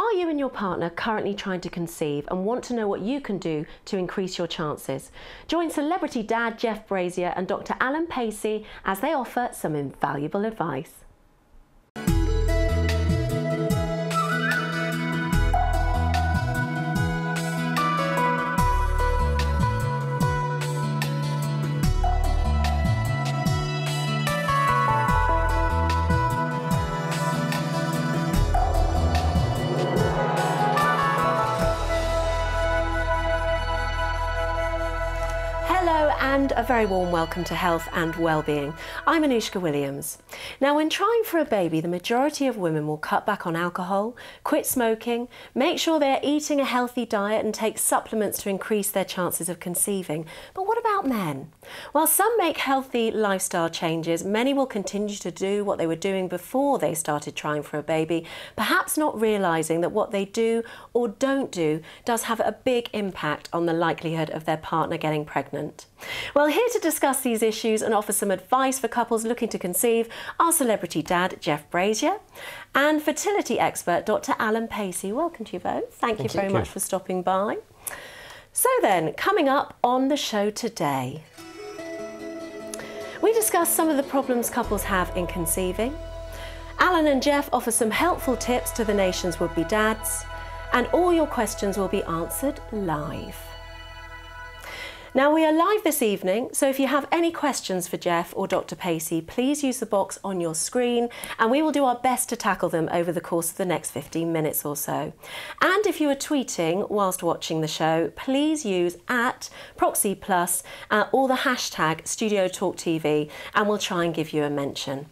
Are you and your partner currently trying to conceive and want to know what you can do to increase your chances? Join celebrity dad Jeff Brazier and Dr. Allan Pacey as they offer some invaluable advice. And a very warm welcome to Health and Wellbeing. I'm Anushka Williams. Now, when trying for a baby, the majority of women will cut back on alcohol, quit smoking, make sure they're eating a healthy diet and take supplements to increase their chances of conceiving. But what about men? While some make healthy lifestyle changes, many will continue to do what they were doing before they started trying for a baby, perhaps not realising that what they do or don't do does have a big impact on the likelihood of their partner getting pregnant. Well, here to discuss these issues and offer some advice for couples looking to conceive are celebrity dad Jeff Brazier and fertility expert Dr. Allan Pacey. Welcome to you both. Thank you very much for stopping by. So then, coming up on the show today, we discuss some of the problems couples have in conceiving. Allan and Jeff offer some helpful tips to the nation's would-be dads, and all your questions will be answered live. Now, we are live this evening, so if you have any questions for Jeff or Dr. Pacey, please use the box on your screen and we will do our best to tackle them over the course of the next 15 minutes or so. And if you are tweeting whilst watching the show, please use @Proxy Plus or the hashtag Studio Talk TV and we'll try and give you a mention.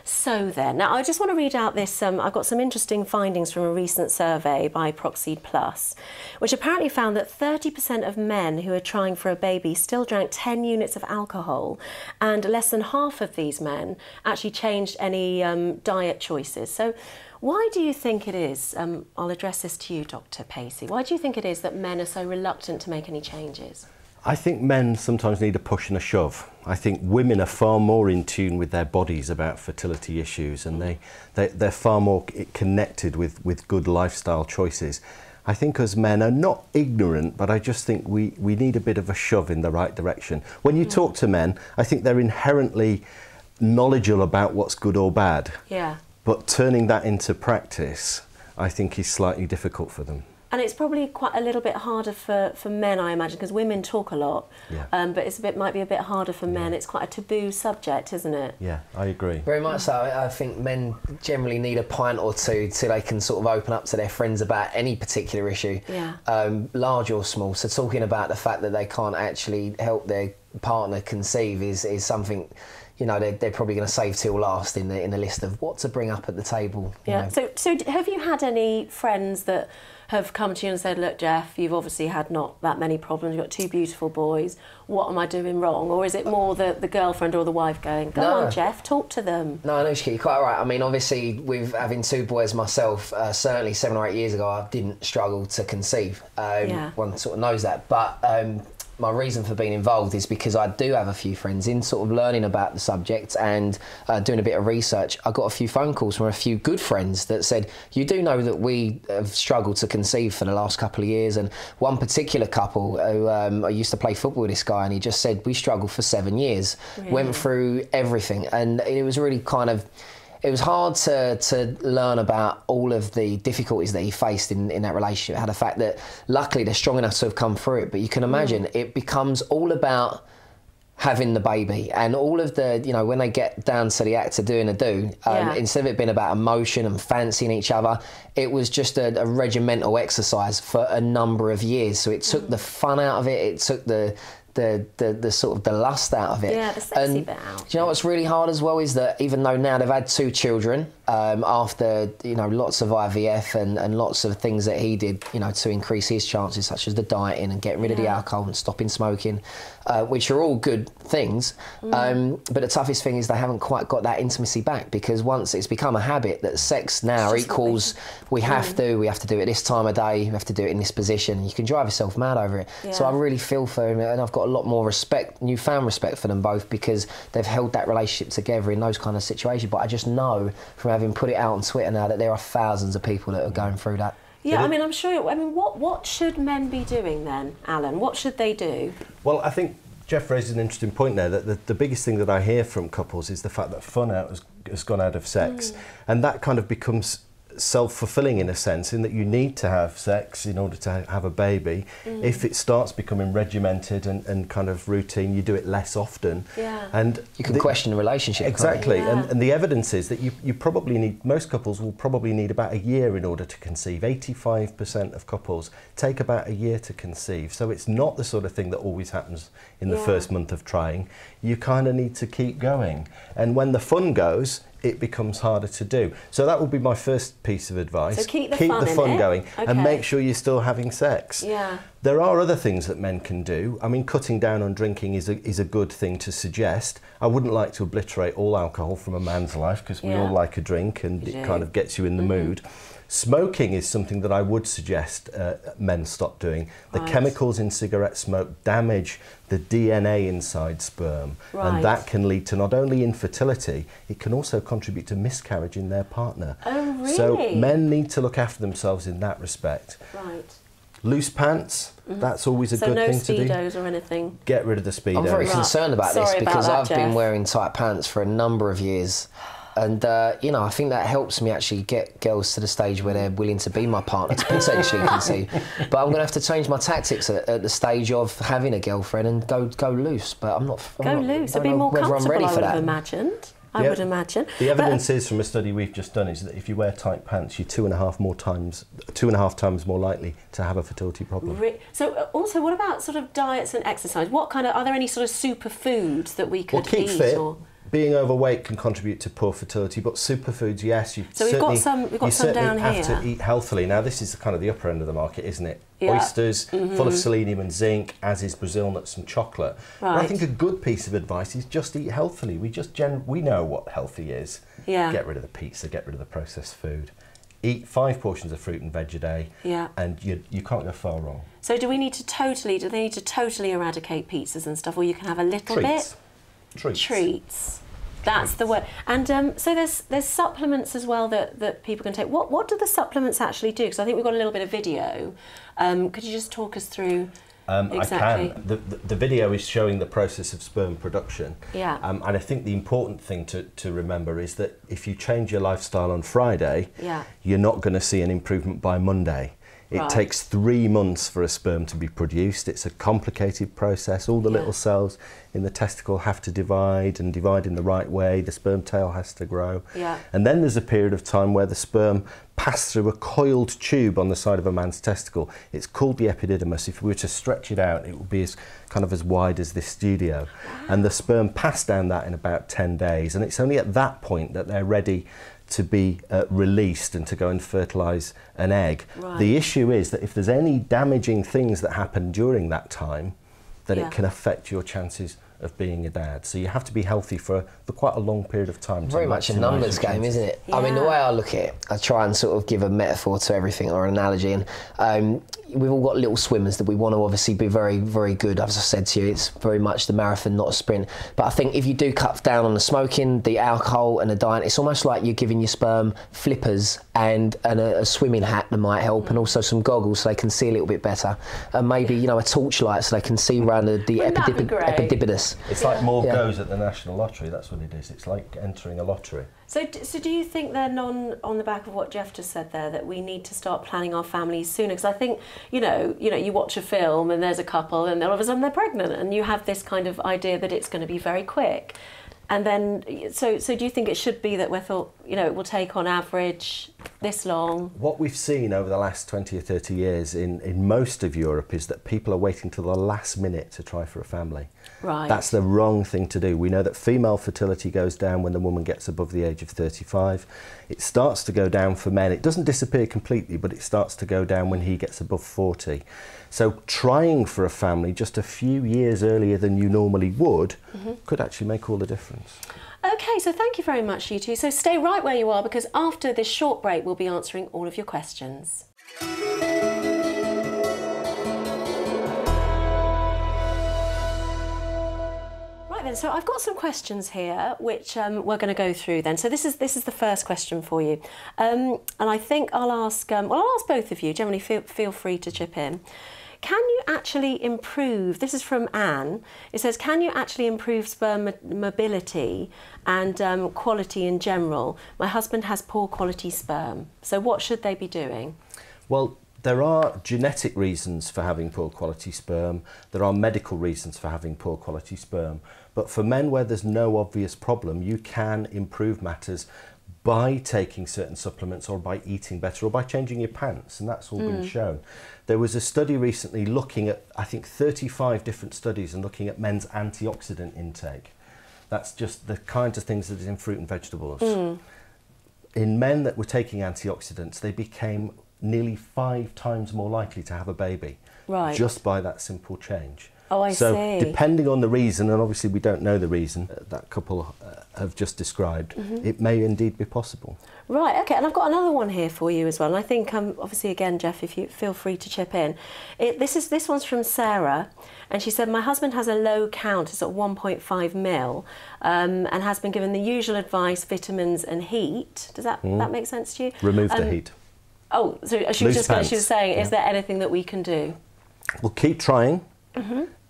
So then, now I just want to read out this, I've got some interesting findings from a recent survey by Proxy Plus, which apparently found that 30% of men who are trying for a baby still drank 10 units of alcohol, and less than half of these men actually changed any diet choices. So why do you think it is, I'll address this to you, Dr. Pacey, why do you think it is that men are so reluctant to make any changes? I think men sometimes need a push and a shove. I think women are far more in tune with their bodies about fertility issues, and they're far more connected with good lifestyle choices. I think as men are not ignorant, but I just think we need a bit of a shove in the right direction. When you talk to men, I think they're inherently knowledgeable about what's good or bad. Yeah. But turning that into practice, I think, is slightly difficult for them. And it's probably quite a little bit harder for men, I imagine, because women talk a lot, but might be a bit harder for men. It's quite a taboo subject, isn't it? Yeah, I agree. Very much so. I think men generally need a pint or two till they can sort of open up to their friends about any particular issue, large or small. So talking about the fact that they can't actually help their partner conceive is something, you know, they're probably going to save till last in the list of what to bring up at the table. Yeah. So have you had any friends that have come to you and said, look, Jeff, you've obviously had not that many problems, you've got two beautiful boys, what am I doing wrong? Or is it more the girlfriend or the wife going, go on, Jeff, talk to them? No, Anushka, you're quite right. I mean, obviously, with having two boys myself, certainly 7 or 8 years ago, I didn't struggle to conceive. One sort of knows that. But my reason for being involved is because I do have a few friends in sort of learning about the subject and doing a bit of research. I got a few phone calls from a few good friends that said, you do know that we have struggled to conceive for the last couple of years. And one particular couple who I used to play football with, this guy, and he just said, we struggled for 7 years, went through everything. And it was really kind of, it was hard to learn about all of the difficulties that he faced in that relationship. Had the fact that luckily they're strong enough to have come through it, but you can imagine it becomes all about having the baby and all of the, you know, when they get down to the act of doing a do, instead of it being about emotion and fancying each other, it was just a regimental exercise for a number of years. So it took the fun out of it, it took the sort of the lust out of it. Yeah, the sexy bit out. Do you know what's really hard as well is that even though now they've had 2 children, after, you know, lots of IVF and lots of things that he did, you know, to increase his chances, such as the dieting and getting rid of the alcohol and stopping smoking, which are all good things. But the toughest thing is they haven't quite got that intimacy back, because once it's become a habit that sex now equals we have to do it this time of day, we have to do it in this position, and you can drive yourself mad over it. So I really feel for him, and I've got a lot more respect, newfound respect for them both, because they've held that relationship together in those kind of situations. But I just know from having put it out on Twitter now that there are thousands of people that are going through that. Yeah, I mean, I'm sure. I mean, what should men be doing then, Alan? What should they do? Well, I think Jeff raised an interesting point there, that the biggest thing that I hear from couples is the fact that fun has gone out of sex. And that kind of becomes self-fulfilling in a sense, in that you need to have sex in order to have a baby. If it starts becoming regimented and kind of routine, you do it less often. Yeah. And you can question the relationship. Exactly. Yeah. And the evidence is that you probably need, most couples will probably need about a year in order to conceive. 85% of couples take about a year to conceive. So it's not the sort of thing that always happens in the first month of trying. You kind of need to keep going. And when the fun goes, it becomes harder to do. So that would be my first piece of advice. So keep the fun going and make sure you're still having sex. Yeah. There are other things that men can do. I mean, cutting down on drinking is a good thing to suggest. I wouldn't like to obliterate all alcohol from a man's life, because we all like a drink and it kind of gets you in the mood. Smoking is something that I would suggest men stop doing. The chemicals in cigarette smoke damage the DNA inside sperm, and that can lead to not only infertility, it can also contribute to miscarriage in their partner. Oh, really? So men need to look after themselves in that respect. Right. Loose pants, that's always a good thing to do. So no Speedos or anything? Get rid of the Speedo. I'm very concerned about this because I've been Jeff. wearing tight pants for a number of years. And, you know, I think that helps me actually get girls to the stage where they're willing to be my partner to potentially conceive. But I'm going to have to change my tactics at the stage of having a girlfriend and go loose. But I'm not... Go loose. It'd be more comfortable, I would have imagined. I would imagine. The evidence is, from a study we've just done, is that if you wear tight pants, you're 2.5 times more likely to have a fertility problem. So also, what about sort of diets and exercise? What kind of, are there any sort of superfoods that we could keep eat? fit. Being overweight can contribute to poor fertility, but superfoods, yes, so we've got some down here. Have to eat healthily. Now, this is kind of the upper end of the market, isn't it? Oysters, full of selenium and zinc, as is Brazil nuts and chocolate. But I think a good piece of advice is just eat healthily. We know what healthy is. Yeah. Get rid of the pizza, get rid of the processed food. Eat 5 portions of fruit and veg a day, and you can't go far wrong. So do they need to totally eradicate pizzas and stuff, or you can have a little bit? Treats. That's the word. And so there's supplements as well that people can take. What do the supplements actually do? Because I think we've got a little bit of video. Could you just talk us through exactly? I can. The video is showing the process of sperm production. Yeah. And I think the important thing to remember is that if you change your lifestyle on Friday, you're not going to see an improvement by Monday. It takes 3 months for a sperm to be produced. It's a complicated process. All the little cells in the testicle have to divide and divide in the right way. The sperm tail has to grow. Yeah. And then there's a period of time where the sperm pass through a coiled tube on the side of a man's testicle. It's called the epididymis. If we were to stretch it out, it would be as wide as this studio. And the sperm pass down that in about 10 days. And it's only at that point that they're ready to be released and to go and fertilise an egg. The issue is that if there's any damaging things that happen during that time, then it can affect your chances of being a dad. So you have to be healthy for quite a long period of time. Very much a numbers game, isn't it? I mean, the way I look at it, I try and sort of give a metaphor to everything, or an analogy, and we've all got little swimmers that we want to obviously be very, very good. As I said to you, it's very much the marathon, not a sprint. But I think if you do cut down on the smoking, the alcohol and the diet, it's almost like you're giving your sperm flippers and a swimming hat that might help, and also some goggles so they can see a little bit better, and maybe, you know, a torchlight so they can see around the epididymis. It's like more goes at the National Lottery. That's what it is. It's like entering a lottery. So do you think then, on the back of what Jeff just said there, that we need to start planning our families sooner? Because I think, you know, you watch a film and there's a couple and all of a sudden they're pregnant, and you have this kind of idea that it's going to be very quick. And then, so do you think it should be that we're thought, you know, it will take on average this long? What we've seen over the last 20 or 30 years in most of Europe is that people are waiting till the last minute to try for a family. Right. That's the wrong thing to do. We know that female fertility goes down when the woman gets above the age of 35. It starts to go down for men. It doesn't disappear completely, but it starts to go down when he gets above 40. So trying for a family just a few years earlier than you normally would could actually make all the difference. Okay, so thank you very much, you two. So stay right where you are, because after this short break, we'll be answering all of your questions. Right, then, so I've got some questions here which we're going to go through then. So this is the first question for you, and I think I'll ask both of you. Generally, feel free to chip in. Can you actually improve? This is from Anne. It says, can you actually improve sperm mobility and quality in general? My husband has poor quality sperm. So what should they be doing? Well, there are genetic reasons for having poor quality sperm. There are medical reasons for having poor quality sperm. But for men where there's no obvious problem, you can improve matters by taking certain supplements or by eating better or by changing your pants, and that's all been shown. There was a study recently looking at, I think, 35 different studies and looking at men's antioxidant intake. That's just the kinds of things that is in fruit and vegetables. In men that were taking antioxidants, they became nearly 5 times more likely to have a baby, just by that simple change. Oh, I see. So depending on the reason, and obviously we don't know the reason that couple have just described, it may indeed be possible. Right, okay, and I've got another one here for you as well, and I think, obviously again, Jeff, if you feel free to chip in. This one's from Sarah, and she said, my husband has a low count, it's at 1.5 mil, and has been given the usual advice, vitamins and heat. Does that make sense to you? Remove the heat. Oh, so she was saying, is there anything that we can do? Well, keep trying.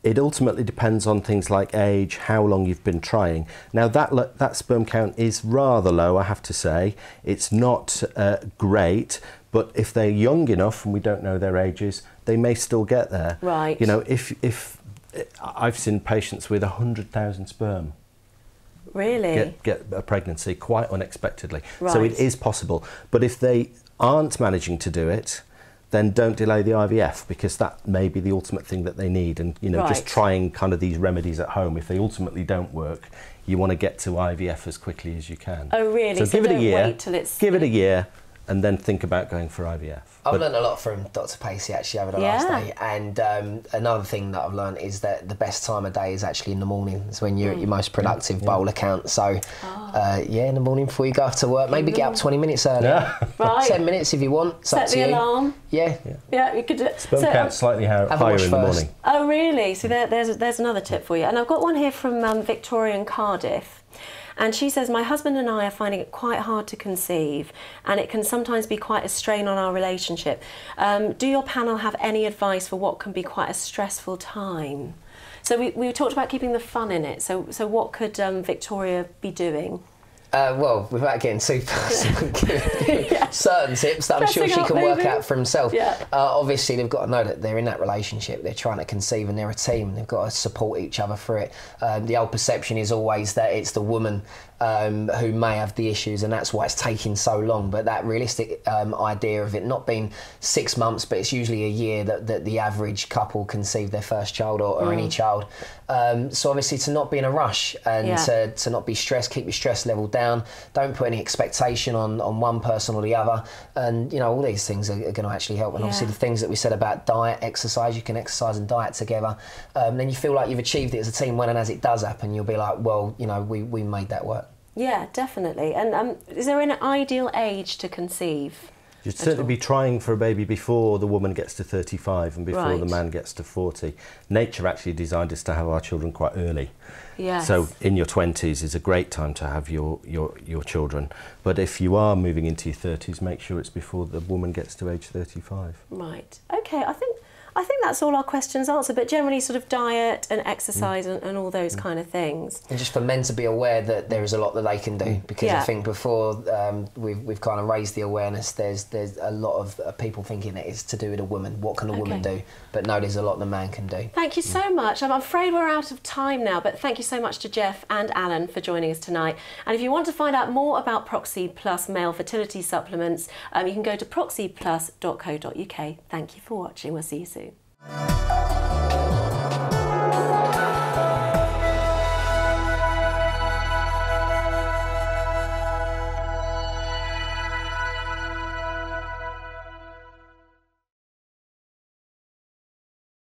It ultimately depends on things like age, how long you've been trying. Now that sperm count is rather low, I have to say. It's not great, but if they're young enough, and we don't know their ages, they may still get there. Right. You know, if I've seen patients with 100,000 sperm really get a pregnancy quite unexpectedly. Right. So it is possible. But if they aren't managing to do it, then don't delay the IVF, because that may be the ultimate thing that they need. And, you know, just trying kind of these remedies at home, if they ultimately don't work, you want to get to IVF as quickly as you can. Oh, really? So give it a year, wait till it's... give it a year, and then think about going for IVF. I've learned a lot from Dr. Pacey actually over the last day, and another thing that I've learned is that the best time of day is actually in the morning. It's when you're at your most productive bowel account. So yeah, in the morning before you go off to work, maybe get up 20 minutes earlier. 10 minutes if you want. It's Set the alarm. Yeah, you could do it. Sperm count's slightly higher in the morning. Oh, really? So there's another tip for you. And I've got one here from Victoria in Cardiff. And she says, my husband and I are finding it quite hard to conceive, and it can sometimes be quite a strain on our relationship. Do your panel have any advice for what can be quite a stressful time? So we talked about keeping the fun in it. So what could Victoria be doing? Well, without getting too personal, certain tips that I'm sure she can work out for herself. Obviously, they've got to know that they're in that relationship, they're trying to conceive, and they're a team, and they've got to support each other through it. The old perception is always that it's the woman who may have the issues, and that's why it's taking so long. But that realistic idea of it not being 6 months, but it's usually a year that the average couple conceive their first child or any child. So obviously to not be in a rush and to not be stressed, keep your stress level down. Don't put any expectation on one person or the other, and you know, all these things are going to actually help. And obviously the things that we said about diet, exercise, you can exercise and diet together, then you feel like you've achieved it as a team. When and as it does happen, you'll be like, well, you know, we made that work. Yeah, definitely. And is there an ideal age to conceive? You'd certainly be trying for a baby before the woman gets to 35 and before the man gets to 40. Nature actually designed us to have our children quite early. Yes. So in your 20s is a great time to have your children. But if you are moving into your 30s, make sure it's before the woman gets to age 35. Right. Okay, I think that's all our questions answered, but generally sort of diet and exercise and all those kind of things. And just for men to be aware that there is a lot that they can do, because I think before we've kind of raised the awareness, there's a lot of people thinking that it's to do with a woman. What can a woman do? But no, there's a lot the man can do. Thank you so much. I'm afraid we're out of time now, but thank you so much to Jeff and Allan for joining us tonight. And if you want to find out more about Proxy Plus male fertility supplements, you can go to proxyplus.co.uk. Thank you for watching. We'll see you soon.